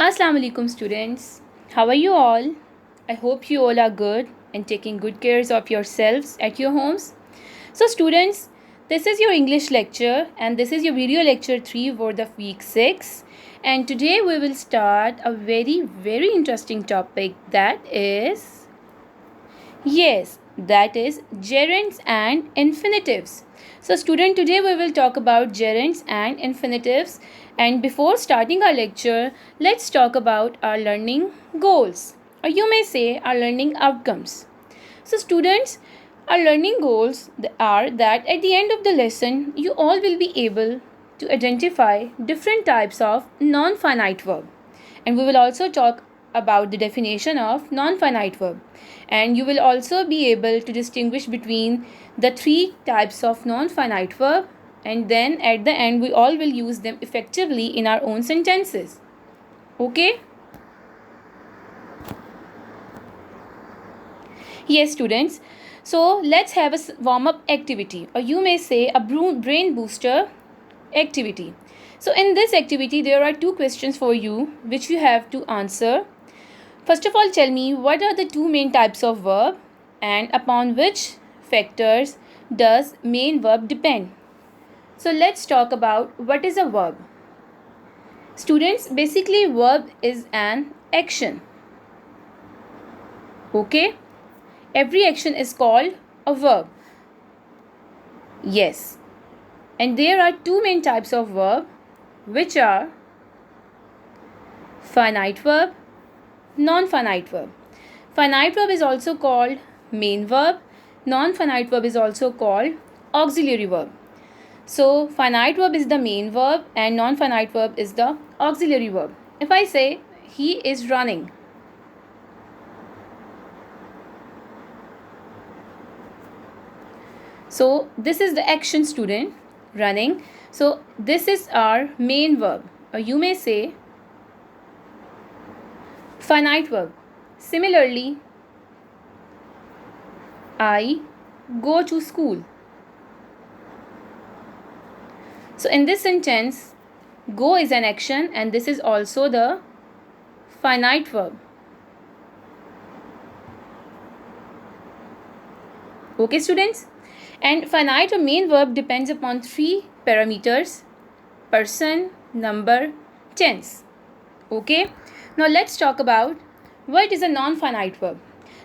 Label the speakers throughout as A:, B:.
A: Assalamu alaikum students. How are you all? I hope you all are good and taking good cares of yourselves at your homes. So students, this is your English lecture and this is your video lecture 3 for the week 6, and today we will start a very interesting topic, that is gerunds and infinitives. So student, today we will talk about gerunds and infinitives, and before starting our lecture, let's talk about our learning goals, or you may say our learning outcomes. So students, our learning goals are that at the end of the lesson, you all will be able to identify different types of non-finite verb, and we will also talk about the definition of non-finite verb, and you will also be able to distinguish between the three types of non-finite verb, and then at the end we all will use them effectively in our own sentences. Okay? Yes students, so let's have a warm-up activity, or you may say a brain booster activity. So in this activity there are two questions for you which you have to answer. First of all, tell me what are the two main types of verb and upon which factors does main verb depend. So let's talk about what is a verb. Students, basically verb is an action. Okay? Every action is called a verb. Yes. And there are two main types of verb which are finite verb, non-finite verb. Finite verb is also called main verb. Non-finite verb is also called auxiliary verb. So finite verb is the main verb and non-finite verb is the auxiliary verb. If I say he is running, so this is the action, student, running. So this is our main verb, or you may say finite verb. Similarly, I go to school. So in this sentence, go is an action and this is also the finite verb. Okay students? And finite or main verb depends upon three parameters: person, number, tense. Okay? Now let's talk about what is a non-finite verb.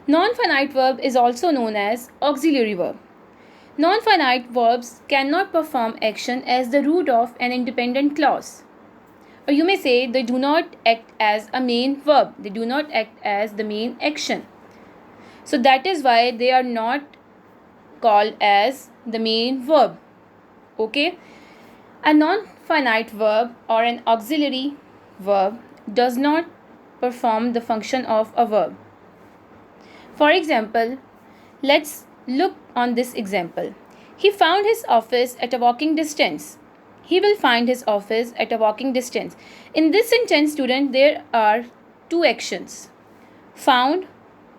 A: Non-finite verb is also known as auxiliary verb. Non-finite verbs cannot perform action as the root of an independent clause. Or you may say they do not act as a main verb. They do not act as the main action. So that is why they are not called as the main verb. Okay? A non-finite verb or an auxiliary verb does not perform the function of a verb. For example, let's look on this example. He found his office at a walking distance. He will find his office at a walking distance. In this sentence, student, there are two actions: found,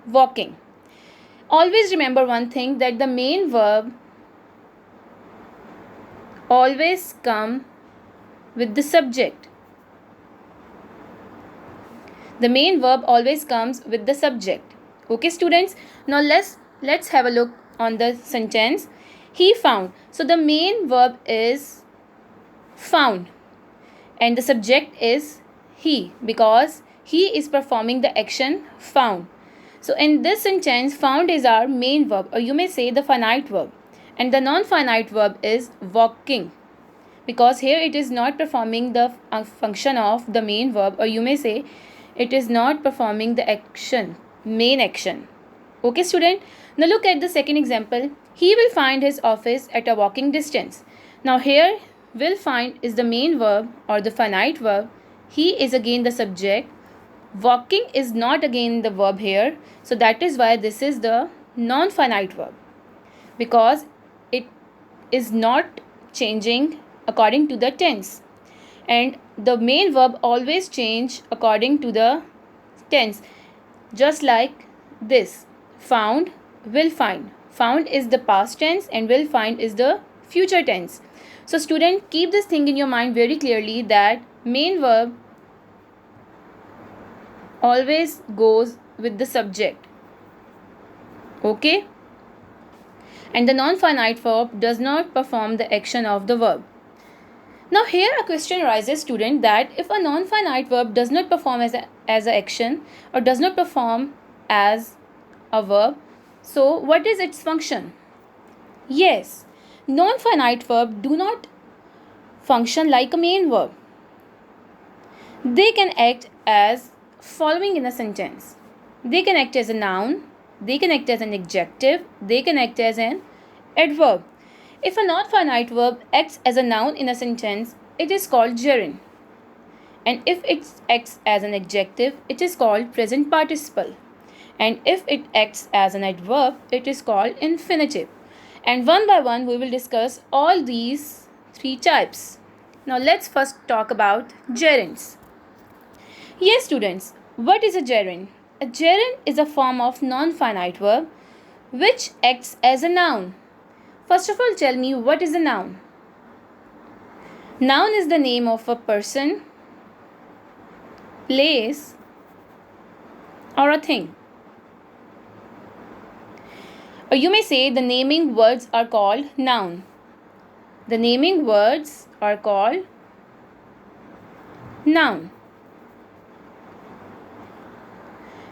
A: walking. Always remember one thing, that the main verb always come with the subject. The main verb always comes with the subject. Okay students, now let's have a look on the sentence. He found. So the main verb is found and the subject is he, because he is performing the action found. So in this sentence, found is our main verb, or you may say the finite verb, and the non-finite verb is walking, because here it is not performing the function of the main verb, or you may say it is not performing the action, main action. Okay student, now look at the second example. He will find his office at a walking distance. Now here will find is the main verb or the finite verb. He is again the subject. Walking is not again the verb here. So that is why this is the non-finite verb, because it is not changing according to the tense. And the main verb always change according to the tense. Just like this, found, will find. Found is the past tense and will find is the future tense. So student, keep this thing in your mind very clearly, that main verb always goes with the subject. Okay? And the non-finite verb does not perform the action of the verb. Now here a question arises, student, that if a non-finite verb does not perform as an action or does not perform as a verb, so what is its function? Yes, non-finite verb do not function like a main verb. They can act as following in a sentence. They can act as a noun, they can act as an adjective, they can act as an adverb. If a non-finite verb acts as a noun in a sentence, it is called gerund. And if it acts as an adjective, it is called present participle. And if it acts as an adverb, it is called infinitive. And one by one, we will discuss all these three types. Now let's first talk about gerunds. Yes, students, what is a gerund? A gerund is a form of non-finite verb which acts as a noun. First of all, tell me, what is a noun? Noun is the name of a person, place, or a thing. Or you may say the naming words are called noun. The naming words are called noun.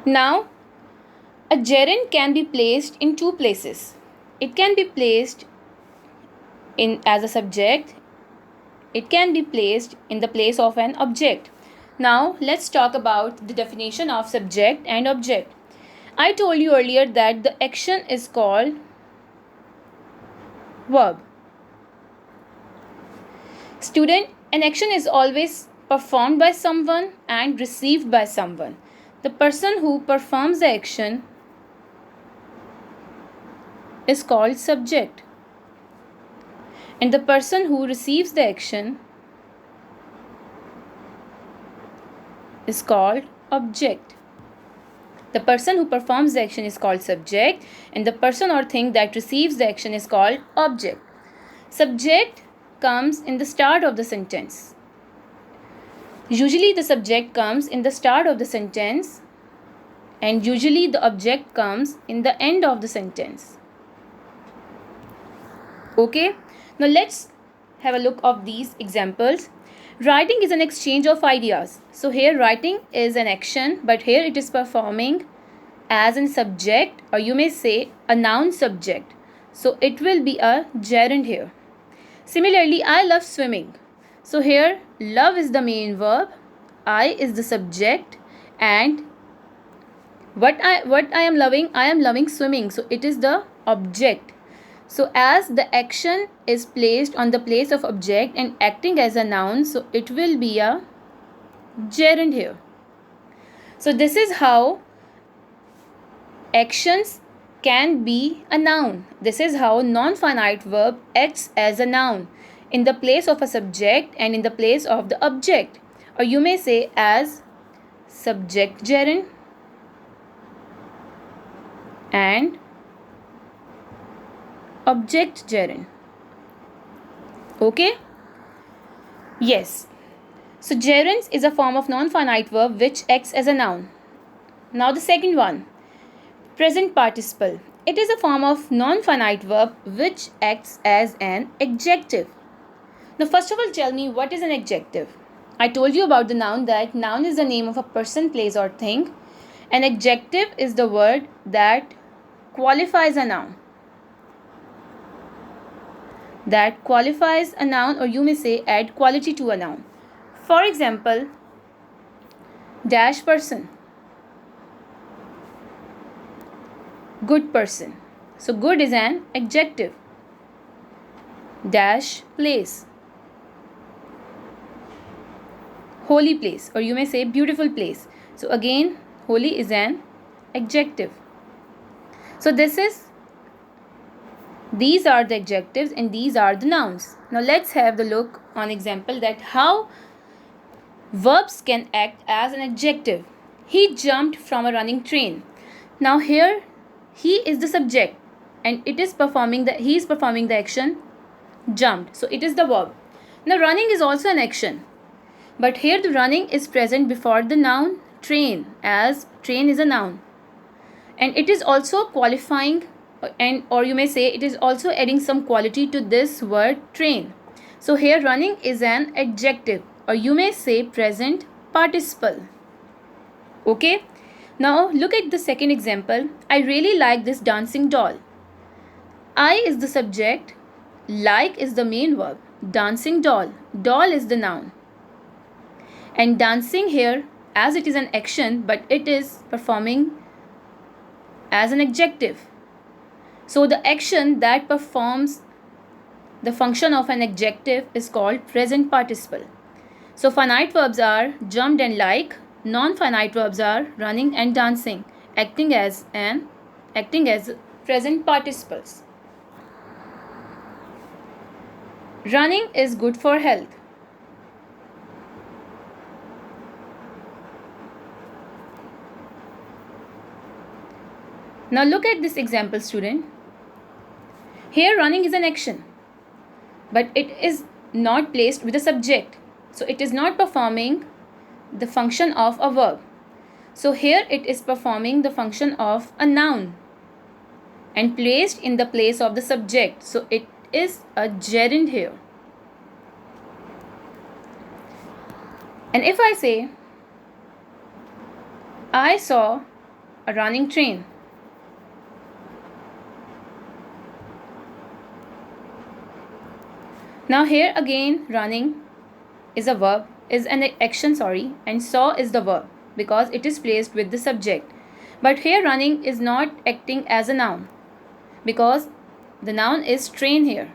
A: Now, a gerund can be placed in two places. It can be placed in as a subject. It can be placed in the place of an object. Now, let's talk about the definition of subject and object. I told you earlier that the action is called verb. Student, an action is always performed by someone and received by someone. The person who performs the action is called subject, and the person who receives the action is called object. The person who performs the action is called subject, and the person or thing that receives the action is called object. Subject comes in the start of the sentence. Usually the subject comes in the start of the sentence, and usually the object comes in the end of the sentence. Okay, now let's have a look of these examples. Writing is an exchange of ideas. So here writing is an action, but here it is performing as a subject, or you may say a noun subject. So it will be a gerund here. Similarly, I love swimming. So here love is the main verb, I is the subject, and what I am loving? I am loving swimming. So it is the object. So as the action is placed on the place of object and acting as a noun, so it will be a gerund here. So this is how actions can be a noun. This is how non-finite verb acts as a noun in the place of a subject and in the place of the object. Or you may say as subject gerund and object gerund. Okay? Yes. So gerunds is a form of non-finite verb which acts as a noun. Now the second one, present participle. It is a form of non-finite verb which acts as an adjective. Now first of all, tell me, what is an adjective? I told you about the noun, that noun is the name of a person, place, or thing. An adjective is the word that qualifies a noun. That qualifies a noun, or you may say add quality to a noun. For example, dash person, good person. So good is an adjective. Dash place, holy place, or you may say beautiful place. So again, holy is an adjective. So these are the adjectives and these are the nouns. Now let's have the look on example that how verbs can act as an adjective. He jumped from a running train. Now here he is the subject and he is performing the action jumped. So it is the verb. Now running is also an action, but here the running is present before the noun train, as train is a noun, and it is also qualifying, and or you may say it is also adding some quality to this word train. So here running is an adjective, or you may say present participle. Okay, now look at the second example. I really like this dancing doll. I is the subject, like is the main verb, dancing doll, doll is the noun. And dancing here, as it is an action, but it is performing as an adjective. So the action that performs the function of an adjective is called present participle. So finite verbs are jumped and like, non-finite verbs are running and dancing, acting as present participles. Running is good for health. Now look at this example, student. Here running is an action, but it is not placed with a subject. So it is not performing the function of a verb. So here it is performing the function of a noun and placed in the place of the subject. So it is a gerund here. And if I say, I saw a running train, now here again running is a verb, is an action, and saw is the verb because it is placed with the subject. But here running is not acting as a noun because the noun is train here,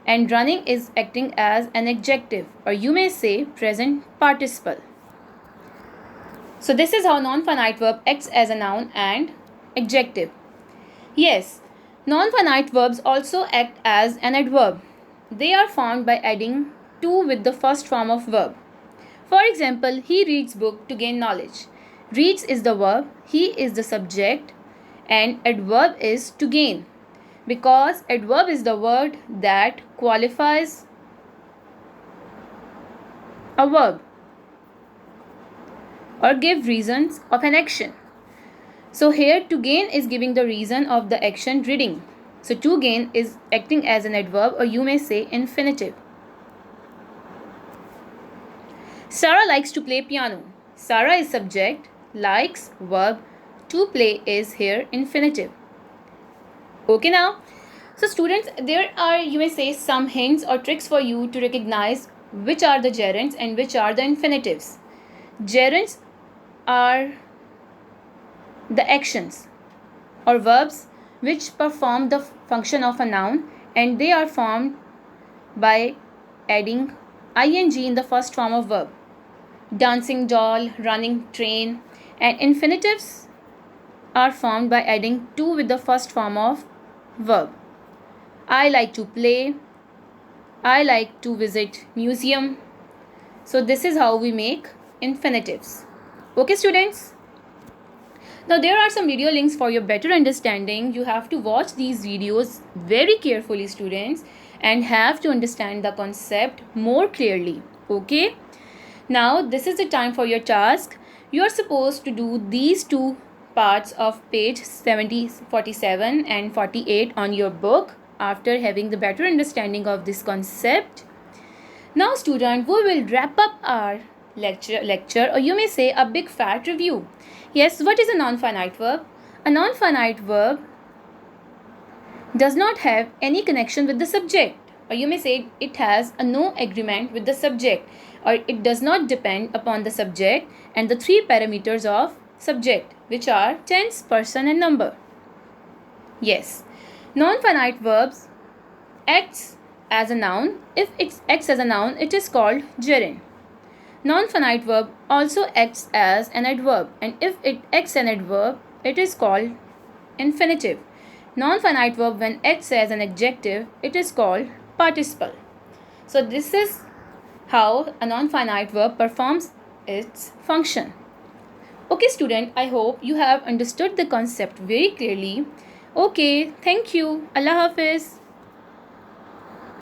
A: and running is acting as an adjective, or you may say present participle. So this is how non-finite verb acts as a noun and adjective. Yes, non-finite verbs also act as an adverb. They are formed by adding to with the first form of verb. For example, he reads book to gain knowledge. Reads is the verb, he is the subject, and adverb is to gain, because adverb is the word that qualifies a verb or give reasons of an action. So here to gain is giving the reason of the action reading. So to gain is acting as an adverb, or you may say infinitive. Sarah likes to play piano. Sarah is subject, likes verb, to play is here infinitive. Okay now. So students, there are, you may say, some hints or tricks for you to recognize which are the gerunds and which are the infinitives. Gerunds are the actions or verbs which perform the function of a noun, and they are formed by adding ing in the first form of verb. Dancing doll, running train. And infinitives are formed by adding to with the first form of verb. I like to play, I like to visit museum. So this is how we make infinitives. Okay students? Now there are some video links for your better understanding. You have to watch these videos very carefully, students, and have to understand the concept more clearly. Okay? Now this is the time for your task. You are supposed to do these two parts of page 47 and 48 on your book after having the better understanding of this concept. Now student, we will wrap up our lecture, or you may say a big fat review. Yes, what is a non-finite verb? A non-finite verb does not have any connection with the subject, or you may say it has a no agreement with the subject, or it does not depend upon the subject and the three parameters of subject, which are tense, person and number. Yes, non-finite verbs acts as a noun. If it acts as a noun, it is called gerund. Non-finite verb also acts as an adverb, and if it acts an adverb, it is called infinitive. Non-finite verb when acts as an adjective, it is called participle. So this is how a non-finite verb performs its function. Okay student, I hope you have understood the concept very clearly. Okay, thank you. Allah Hafiz.